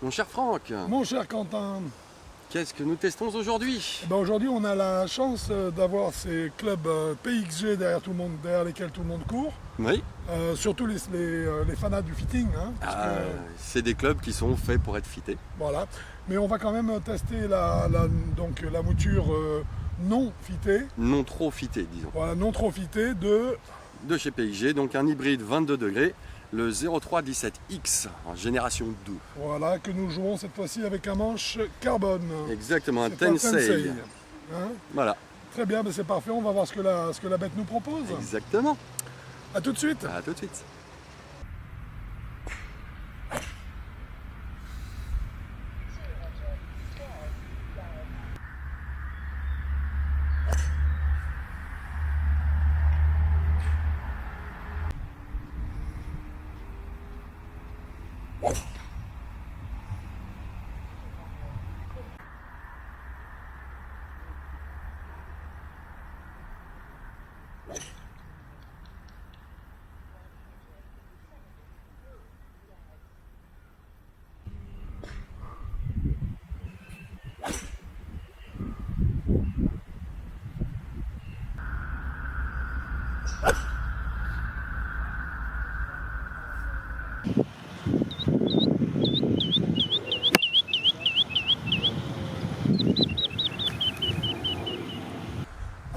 Mon cher Franck, Mon cher Quentin, qu'est-ce que nous testons aujourd'hui? aujourd'hui on a la chance d'avoir ces clubs PXG derrière lesquels tout le monde court, Oui. surtout les fanats du fitting. Hein, c'est des clubs qui sont faits pour être fités. Voilà. Mais on va quand même tester donc, la mouture non fitée. Non trop fités, disons. Voilà, non trop fitée de chez PXG, donc un hybride 22 degrés, le 0317X en génération 2. Voilà, que nous jouons cette fois-ci avec un manche carbone. Exactement, un C'est Tensei. Hein, Voilà. très bien, mais c'est parfait, on va voir ce que la bête nous propose. Exactement. A tout de suite. À tout de suite.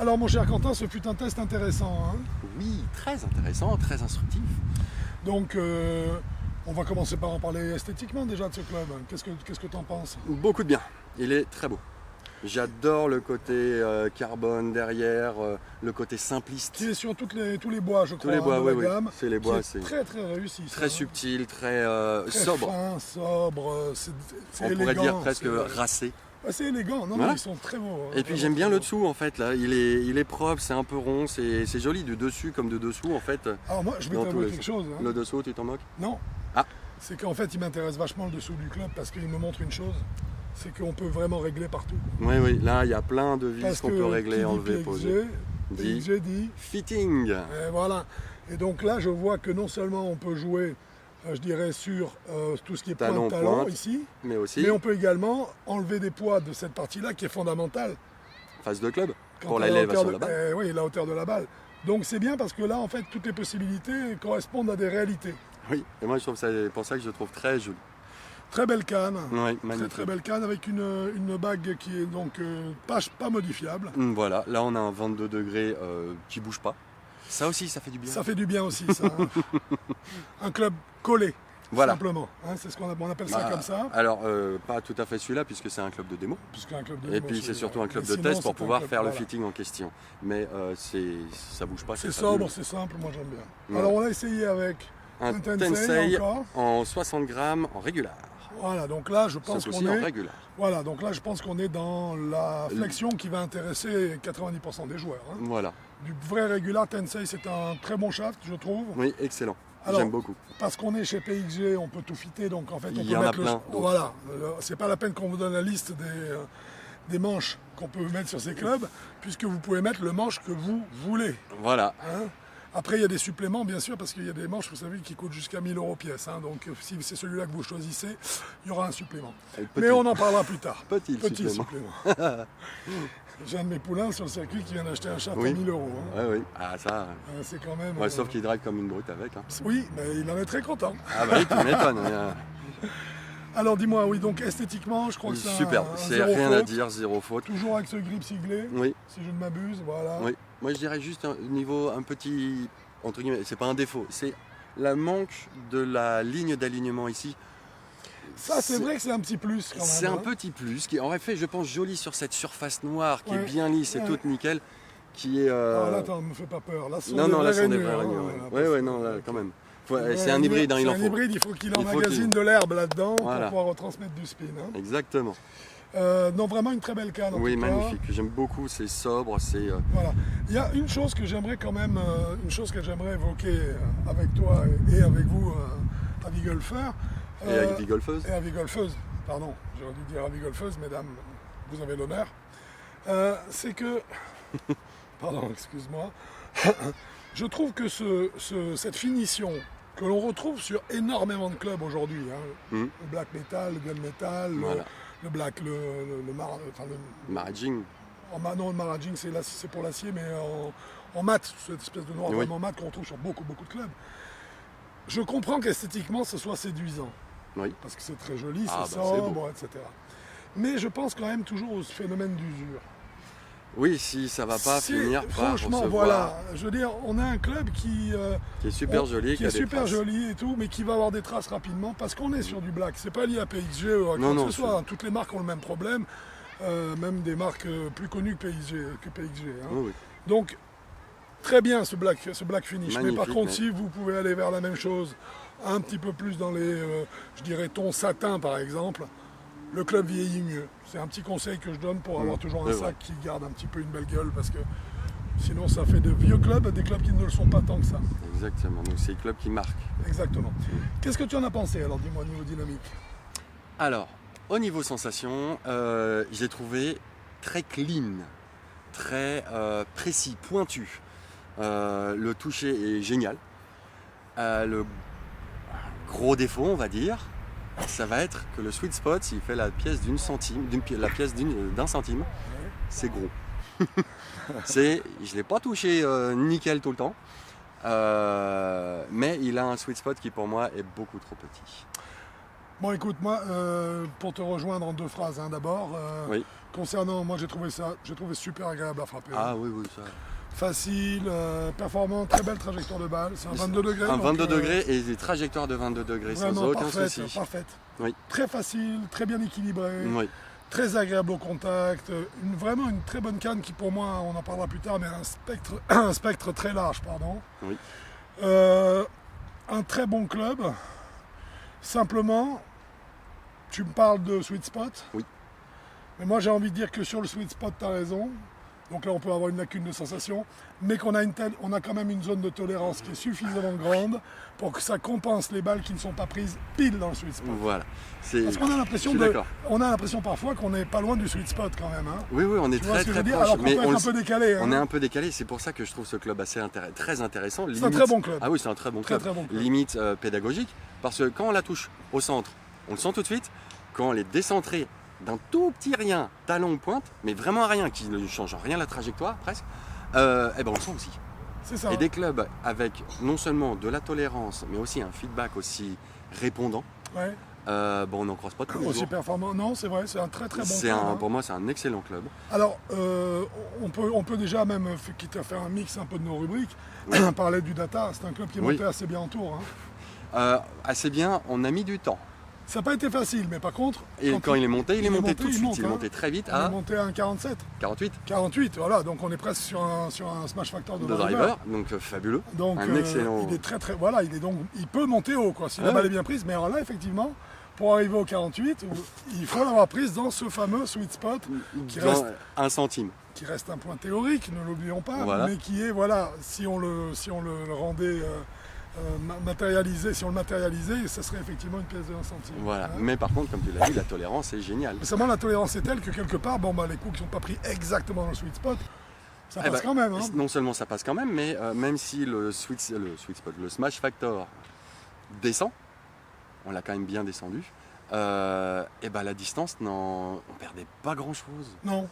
Alors mon cher Quentin, ce fut un test intéressant. Hein. Oui, très intéressant, très instructif. Donc on va commencer par en parler esthétiquement déjà de ce club. Qu'est-ce que tu en penses? Beaucoup de bien, il est très beau. J'adore le côté carbone derrière, le côté simpliste. Qui est sur tous les bois, je crois. Tous les bois, oui, oui. C'est les bois, c'est très très réussi. Très ça, subtil, très très sobre. fin, sobre, c'est On élégant. pourrait dire presque racé. C'est élégant, non, Voilà. non, ils sont très beaux. Et puis j'aime bien le dessous en fait, là, il est propre, c'est un peu rond, c'est joli du dessus comme de dessous en fait. Alors moi, je vais Dans t'avouer tous les quelque chose. Hein. Le dessous, tu t'en moques? Non. Ah. C'est qu'en fait, il m'intéresse vachement le dessous du club parce qu'il me montre une chose, c'est qu'on peut vraiment régler partout. Oui, oui, là il y a plein de vis Parce qu'on peut régler, qui dit enlever, PXG, poser. PXG dit Fitting. Et voilà. Et donc là, je vois que non seulement on peut jouer, je dirais, sur tout ce qui est Talon, talon pointe. ici, Mais aussi mais on peut également enlever des poids de cette partie-là qui est fondamentale. face de club, Quand pour à l'élévation de hauteur la balle. oui, la hauteur de la balle. Donc c'est bien parce que là, en fait, toutes les possibilités correspondent à des réalités. Oui, et moi je trouve c'est pour ça que je le trouve très joli. Très belle canne. Oui, Très magnifique. très belle canne avec une bague qui est donc pas modifiable. Voilà, là on a un 22 degrés qui bouge pas. Ça aussi, ça fait du bien. Ça fait du bien aussi, ça. Hein. Un club collé, Voilà. simplement. Hein, c'est ce qu'on appelle ça comme ça. Alors, pas tout à fait celui-là, puisque c'est un club de démo. Puisqu'un club de Et démo, puis c'est surtout un club mais de sinon, test pour c'est un pouvoir club, faire le voilà. fitting en question. Mais ça bouge pas. C'est fabuleux. sobre, c'est simple, moi j'aime bien. Ouais. Alors on a essayé avec Un Tensei Tensei encore. en 60 grammes en régular. Voilà, donc là je pense C'est qu'on aussi en est. régular. Voilà, donc là je pense qu'on est dans la flexion qui va intéresser 90% des joueurs. Hein. Voilà. Du vrai régular, Tensei c'est un très bon shaft, je trouve. Oui, excellent. Alors, J'aime beaucoup. Parce qu'on est chez PXG, on peut tout fitter, donc en fait on Il peut y en a mettre le. plein d'autres. Voilà, c'est pas la peine qu'on vous donne la liste des manches qu'on peut mettre sur ces clubs, puisque vous pouvez mettre le manche que vous voulez. Voilà. Hein. Après, il y a des suppléments, bien sûr, parce qu'il y a des manches, vous savez, qui coûtent jusqu'à 1000 € pièce. Hein. Donc, si c'est celui-là que vous choisissez, il y aura un supplément. Mais on en parlera plus tard. Petit supplément. J'ai un de mes poulains sur le circuit qui vient d'acheter un shaft Oui. à 1000 €. Hein. Oui, oui. Ah, ça. C'est quand même. Ouais, sauf qu'il drive comme une brute avec. Hein. Oui, mais il en est très content. Ah, bah oui, tu m'étonnes. Alors, dis-moi, oui, donc esthétiquement, je crois que c'est Superbe. un C'est zéro rien à faute. dire, zéro faute. Toujours avec ce grip siglé, Oui, si je ne m'abuse, voilà. oui. Moi, je dirais juste un niveau, un petit. Entre guillemets, c'est pas un défaut. C'est la manque de la ligne d'alignement ici. Ça, c'est vrai que c'est un petit plus quand même. C'est un hein. petit plus qui aurait fait, je pense, joli sur cette surface noire qui Ouais, est bien lisse et ouais. toute nickel. Qui est. Ah, là, attends, ne me fais pas peur. Là, ce sont Non, des non, là, vraies ce sont des rainures, vrais hein, rainures. voilà, Oui, parce oui, que- non, là, quand même. Ouais, C'est un hybride, hein, il en C'est un faut. hybride, il faut qu'il Il faut emmagasine qu'il- de l'herbe là-dedans Voilà. pour pouvoir retransmettre du spin. Hein. Exactement. Non, vraiment une très belle canne. en Oui, tout cas. magnifique. J'aime beaucoup, c'est sobre, c'est. Voilà. Il y a une chose que j'aimerais quand même, une chose que j'aimerais évoquer avec toi et avec vous, avis golfeurs. Et avec des golfeuses. Et avis golfeuses, pardon, j'aurais dû dire avis golfeuses, mesdames, vous avez l'honneur. C'est que, pardon, excuse-moi, je trouve que cette finition que l'on retrouve sur énormément de clubs aujourd'hui. Le black metal, le gunmetal, Voilà. le black, Maraging. non, le maraging c'est pour l'acier, mais en mat, cette espèce de noir vraiment mat qu'on retrouve sur beaucoup de clubs. Je comprends qu'esthétiquement ce soit séduisant, Oui. parce que c'est très joli, Ah, c'est bah, c'est sobre, etc. Mais je pense quand même toujours au phénomène d'usure. Oui, si ça va pas finir par franchement, recevoir, voilà, je veux dire, on a un club qui qui est super joli, qui a est des super traces. joli et tout, mais qui va avoir des traces rapidement parce qu'on est sur du black. C'est pas lié à PXG ou à quoi que ce soit. Hein. Toutes les marques ont le même problème, même des marques plus connues que PXG. Hein. Oui. Donc, très bien ce black finish. Magnifique, mais par contre, mais... si vous pouvez aller vers la même chose, un petit peu plus dans les, je dirais, tons satin par exemple, le club vieillit mieux. C'est un petit conseil que je donne pour avoir toujours un sac qui garde un petit peu une belle gueule, parce que sinon ça fait de vieux clubs des clubs qui ne le sont pas tant que ça. Exactement, donc c'est les clubs qui marquent. Exactement. Qu'est-ce que tu en as pensé alors, dis-moi, au niveau dynamique? Alors, au niveau sensation, j'ai trouvé très clean, très précis, pointu. Le toucher est génial. Le gros défaut, on va dire, ça va être que le sweet spot, s'il fait la pièce d'un centime, c'est gros. Je l'ai pas touché nickel tout le temps, mais il a un sweet spot qui pour moi est beaucoup trop petit. Bon, écoute, moi, pour te rejoindre en deux phrases, d'abord, concernant, moi j'ai trouvé super agréable à frapper. Ah oui, ça. Facile, performant, très belle trajectoire de balle, c'est un 22 degrés. Un 22 degrés et des trajectoires de 22 degrés sans aucun souci. Parfaite. Oui. Très facile, très bien équilibré, Oui. très agréable au contact, vraiment une très bonne canne qui pour moi, on en parlera plus tard, mais un spectre très large, pardon. Oui. Un très bon club, simplement, tu me parles de sweet spot. Oui. Mais moi j'ai envie de dire que sur le sweet spot, tu as raison. Donc là, on peut avoir une lacune de sensation, mais qu'on a on a quand même une zone de tolérance qui est suffisamment grande pour que ça compense les balles qui ne sont pas prises pile dans le sweet spot. Voilà. Parce qu'on a l'impression parfois qu'on n'est pas loin du sweet spot quand même. Hein. Oui, on est très proche. Alors qu'on peut être un peu décalé. On est un peu décalé, c'est pour ça que je trouve ce club très intéressant. C'est un très bon club. Ah oui, c'est un très bon club. Très bon club. Limite pédagogique, parce que quand on la touche au centre, on le sent tout de suite. Quand on est décentré d'un tout petit rien, talon pointe, mais vraiment rien, qui ne change rien la trajectoire presque, on le sent aussi. C'est ça. Et des clubs avec non seulement de la tolérance, mais aussi un feedback aussi répondant, on n'en croise pas tous les jours. Aussi performant, non, c'est vrai, c'est un très très bon club. Pour moi, c'est un excellent club. Alors, on peut déjà même, quitte à faire un mix un peu de nos rubriques, parler du Data. C'est un club qui est monté assez bien en tour. Assez bien, on a mis du temps. Ça n'a pas été facile, mais par contre... Quand il est monté, il est monté tout de suite. Il est monté très vite Il est monté à un 47. 48, voilà. Donc on est presque sur un smash factor de driver. Donc fabuleux. Donc un excellent... il est très... Voilà, il peut monter haut, quoi, si la balle est bien prise. Mais alors là, effectivement, pour arriver au 48, il faut l'avoir prise dans ce fameux sweet spot qui reste... 1 centime. Qui reste un point théorique, ne l'oublions pas, mais qui est, si on le rendait... si on le matérialisait, ça serait effectivement une pièce de 1 centime. Voilà, mais par contre, comme tu l'as dit, la tolérance est géniale. Seulement la tolérance est telle que quelque part, les coups qui ne sont pas pris exactement dans le sweet spot, ça passe quand même. Non seulement ça passe quand même, mais même si le sweet spot, le smash factor descend, on l'a quand même bien descendu, la distance, on perdait pas grand chose. Non.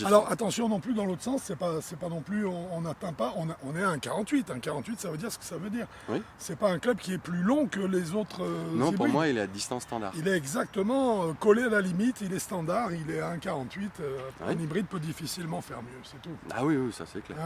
Alors attention non plus dans l'autre sens, c'est pas non plus, on n'atteint pas, on est à un 48. Un 48, ça veut dire ce que ça veut dire. Oui. C'est pas un club qui est plus long que les autres Non, hybrides. pour moi, il est à distance standard. Il est exactement collé à la limite, il est standard, il est à un 48. Un hybride peut difficilement faire mieux, c'est tout. Ah oui, ça c'est clair.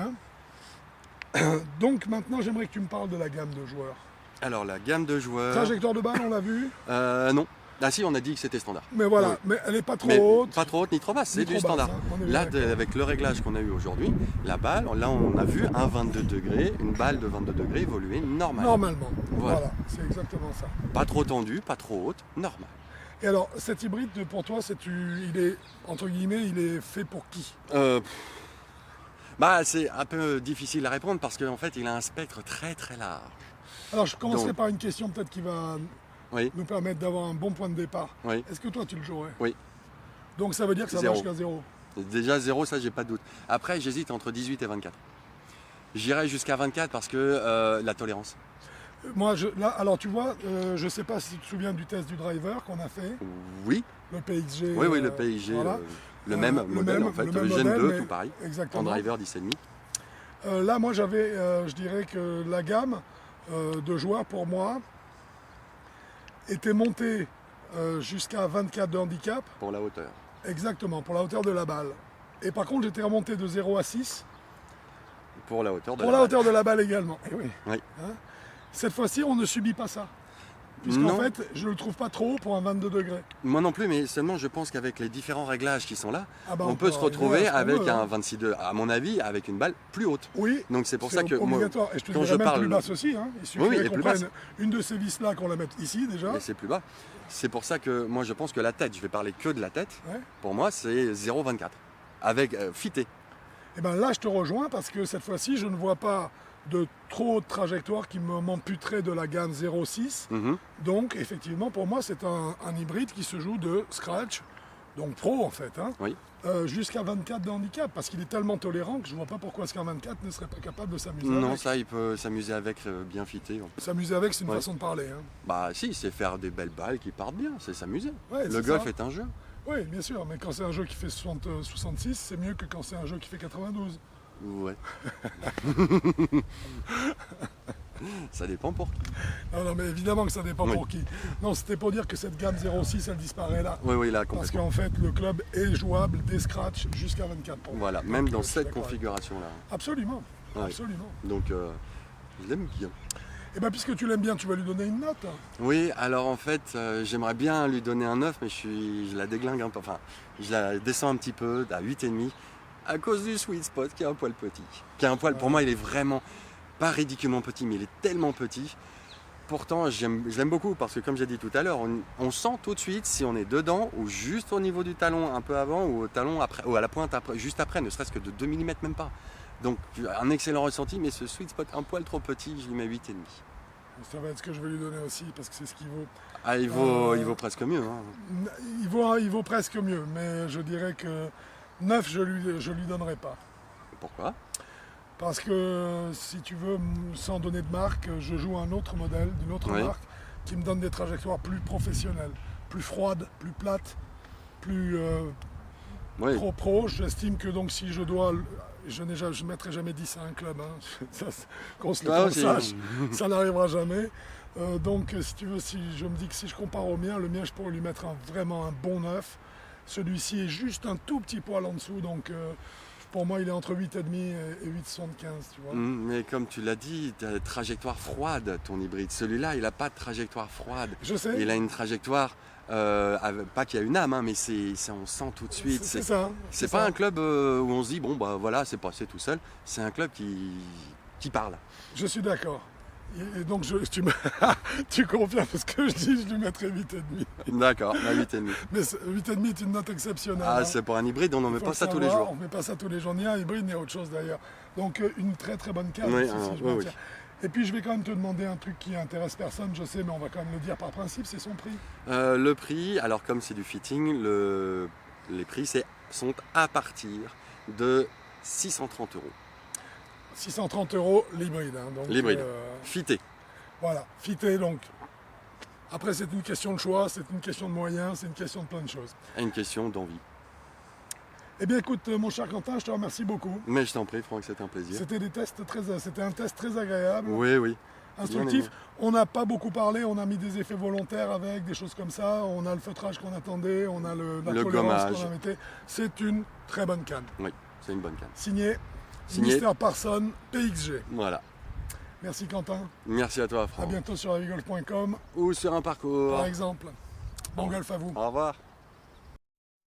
Donc maintenant, j'aimerais que tu me parles de la gamme de joueurs. Alors la gamme de joueurs... Trajectoire de balle, on l'a vu Non. Ah si, on a dit que c'était standard. Mais voilà, mais elle n'est pas trop haute. Pas trop haute ni trop basse, c'est du standard. Là, avec le réglage qu'on a eu aujourd'hui, la balle, là on a vu un 22 degrés, une balle de 22 degrés évoluer Normalement, voilà, c'est exactement ça. Pas trop tendue, pas trop haute, normal. Et alors, cet hybride, pour toi, il est, entre guillemets, il est fait pour qui? C'est un peu difficile à répondre parce qu'en fait, il a un spectre très très large. Alors, je commencerai par une question peut-être qui va... nous permettre d'avoir un bon point de départ. Est-ce que toi tu le jouerais? Oui. Donc ça veut dire que ça va jusqu'à 0? Déjà 0, ça j'ai pas de doute. Après j'hésite entre 18 et 24. J'irai jusqu'à 24 parce que la tolérance. Moi, là, alors tu vois, je sais pas si tu te souviens du test du driver qu'on a fait, Oui, le PXG. oui, le PIG, voilà. le même modèle en fait, le même Gen modèle, 2, mais tout pareil, en exactement. driver 10,5. Là, moi, j'avais, je dirais que la gamme de joueurs pour moi était montée jusqu'à 24 de handicap, Pour la hauteur. exactement, pour la hauteur de la balle. Et par contre, j'étais remonté de 0 à 6 Pour la hauteur de pour la hauteur de la balle également. Eh oui. Oui. Hein, cette fois-ci, on ne subit pas ça. Puisqu'en Non. fait, je ne le trouve pas trop haut pour un 22 degrés. Moi non plus, mais seulement je pense qu'avec les différents réglages qui sont là, Ah bah, on peut se retrouver arriver à ce qu'on avec veut, un hein. 26,2, à mon avis, avec une balle plus haute. Oui, Donc c'est pour ça que moi, obligatoire. Et je te quand dirais je même parle- plus basse aussi. Hein. Il suffirait Oui, et qu'on plus prenne basse. une de ces vis-là, qu'on la mette ici déjà. et c'est plus bas. C'est pour ça que moi je pense que la tête, je vais parler que de la tête, Ouais. pour moi c'est 0,24. Avec fité. Et bien là, je te rejoins parce que cette fois-ci, je ne vois pas de trop haute trajectoire qui m'amputerait de la gamme 0,6. Mhm. Donc, effectivement, pour moi, c'est un hybride qui se joue de scratch, donc pro en fait, hein, Oui. jusqu'à 24 de handicap parce qu'il est tellement tolérant que je ne vois pas pourquoi ce qu'un 24 ne serait pas capable de s'amuser Non, avec. ça il peut s'amuser avec bien fité. S'amuser avec, c'est une Ouais. façon de parler. Hein. Bah si, c'est faire des belles balles qui partent bien, c'est s'amuser. Ouais, Le c'est golf ça. est un jeu. Oui, bien sûr, mais quand c'est un jeu qui fait 66, c'est mieux que quand c'est un jeu qui fait 92. Ouais. Ça dépend pour qui. Non, mais évidemment que ça dépend Oui. pour qui. Non, c'était pour dire que cette gamme 06, elle disparaît là. Oui, là, Parce complètement. qu'en fait, le club est jouable des scratch jusqu'à 24 points. Voilà, même dans je suis cette d'accord avec configuration-là. Absolument, Ouais. absolument. Donc, je l'aime bien. Et bien, puisque tu l'aimes bien, tu vas lui donner une note. Oui, alors en fait, j'aimerais bien lui donner un 9, mais je la déglingue un peu. Enfin, je la descends un petit peu à 8,5 à cause du sweet spot qui est un poil petit. Qui est un poil, pour moi, il est vraiment pas ridiculement petit, mais il est tellement petit. Pourtant, je l'aime beaucoup parce que, comme j'ai dit tout à l'heure, on sent tout de suite si on est dedans ou juste au niveau du talon un peu avant ou au talon après, ou à la pointe après, juste après, ne serait-ce que de 2 mm même pas. Donc, un excellent ressenti, mais ce sweet spot un poil trop petit, je lui mets 8,5. Ça va être ce que je vais lui donner aussi, parce que c'est ce qu'il vaut. Ah, il vaut presque mieux. Hein. Il vaut presque mieux, mais je dirais que 9, je lui donnerai pas. Pourquoi? Parce que, si tu veux, sans donner de marque, je joue un autre modèle, d'une autre Oui. marque, qui me donne des trajectoires plus professionnelles, plus froides, plus plates, plus Oui. pro. J'estime que donc si je dois... Je ne mettrai jamais 10 à un club, hein. Qu'on se Ah, le c'est- sache, ça n'arrivera jamais. Donc si tu veux, si je me dis que si je compare au mien, le mien je pourrais lui mettre vraiment un bon 9. Celui-ci est juste un tout petit poil en dessous, donc pour moi il est entre 8,5 et 8,75, tu vois. Mais comme tu l'as dit, tu as une trajectoire froide, ton hybride. Celui-là, il n'a pas de trajectoire froide. Je sais, Il a une trajectoire, pas qu'il y a une âme, hein, mais on sent tout de suite. c'est ça. C'est pas un club où on se dit, bon, bah voilà, c'est passé tout seul. C'est un club qui parle. Je suis d'accord. Et donc tu confirmes ce que je dis, je lui mettrai 8,5. D'accord, à 8,5. Mais 8,5 est une note exceptionnelle. Ah, hein. c'est pour un hybride, on n'en met Faut pas le ça tous les savoir, jours. On ne met pas ça tous les jours, ni un hybride, ni autre chose d'ailleurs. Donc une très très bonne carte. Oui, si je oui, m'en oui. tiens. Et puis je vais quand même te demander un truc qui intéresse personne, je sais, mais on va quand même le dire par principe, c'est son prix. Le prix, alors comme c'est du fitting, les prix sont à partir de 630 €. 630 € l'hybride. Hein, donc, L'hybride. Fité. Voilà, fité donc. Après c'est une question de choix, c'est une question de moyens, c'est une question de plein de choses. Une question d'envie. Eh bien écoute mon cher Quentin, je te remercie beaucoup. Mais je t'en prie, Franck, c'était un plaisir. C'était un test très agréable. Oui, oui. Instructif. Bien On n'a pas beaucoup parlé, on a mis des effets volontaires avec, des choses comme ça. On a le feutrage qu'on attendait, on a la Le tolérance gommage. qu'on a mis. C'est une très bonne canne. Oui, c'est une bonne canne. Signé Signé. Mr. Parson, PXG. Voilà. Merci Quentin. Merci à toi, À Franck. bientôt sur avigolf.com Ou sur un parcours. par exemple. Bon golf à vous. Au revoir.